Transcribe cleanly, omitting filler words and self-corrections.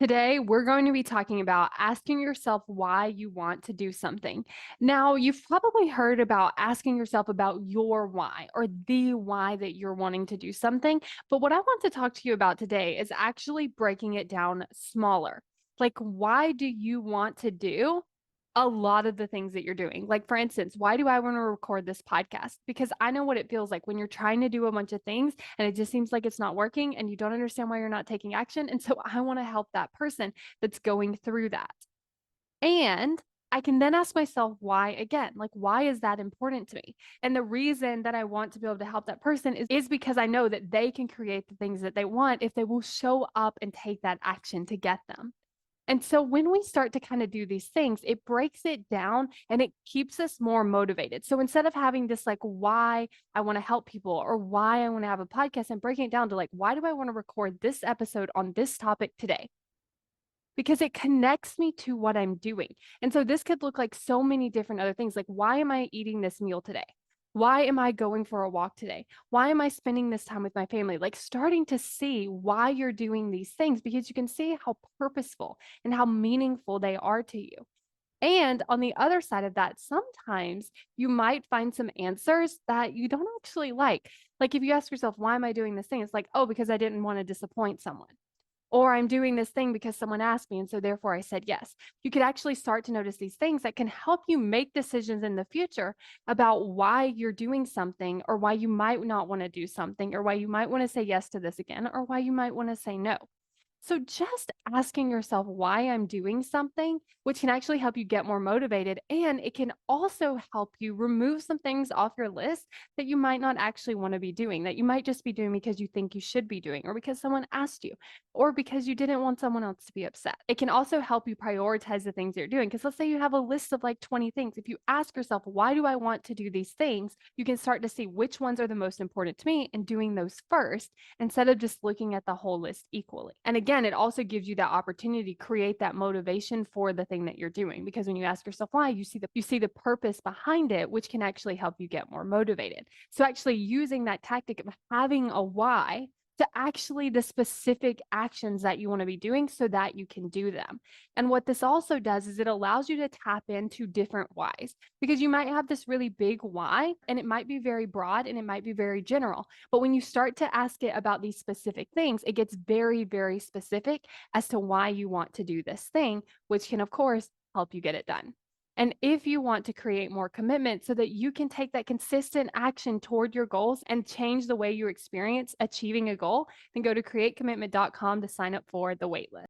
Today, we're going to be talking about asking yourself why you want to do something. Now, you've probably heard about asking yourself about your why or the why that you're wanting to do something. But what I want to talk to you about today is actually breaking it down smaller. Like, why do you want to do a lot of the things that you're doing? Like, for instance, why do I want to record this podcast? Because I know what it feels like when you're trying to do a bunch of things and it just seems like it's not working and you don't understand why you're not taking action. And so I want to help that person that's going through that. And I can then ask myself why again, like, why is that important to me? And the reason that I want to be able to help that person is because I know that they can create the things that they want if they will show up and take that action to get them. And so when we start to kind of do these things, it breaks it down and it keeps us more motivated. So instead of having this like why I want to help people or why I want to have a podcast and breaking it down to like, why do I want to record this episode on this topic today? Because it connects me to what I'm doing. And so this could look like so many different other things. Like, why am I eating this meal today? Why am I going for a walk today? Why am I spending this time with my family? Like, starting to see why you're doing these things because you can see how purposeful and how meaningful they are to you. And on the other side of that, sometimes you might find some answers that you don't actually like. Like, if you ask yourself, why am I doing this thing? It's like, oh, because I didn't want to disappoint someone, or I'm doing this thing because someone asked me, and so therefore I said yes. You could actually start to notice these things that can help you make decisions in the future about why you're doing something, or why you might not want to do something, or why you might want to say yes to this again, or why you might want to say no. So just asking yourself why I'm doing something, which can actually help you get more motivated. And it can also help you remove some things off your list that you might not actually want to be doing, that you might just be doing because you think you should be doing, or because someone asked you, or because you didn't want someone else to be upset. It can also help you prioritize the things you're doing. Because let's say you have a list of like 20 things. If you ask yourself, why do I want to do these things? You can start to see which ones are the most important to me and doing those first instead of just looking at the whole list equally. And again, it also gives you that opportunity to create that motivation for the thing that you're doing, because when you ask yourself why, you see the purpose behind it, which can actually help you get more motivated. So actually using that tactic of having a why to actually the specific actions that you want to be doing so that you can do them. And what this also does is it allows you to tap into different whys, because you might have this really big why and it might be very broad and it might be very general. But when you start to ask it about these specific things, it gets very, very specific as to why you want to do this thing, which can, of course, help you get it done. And if you want to create more commitment so that you can take that consistent action toward your goals and change the way you experience achieving a goal, then go to createcommitment.com to sign up for the waitlist.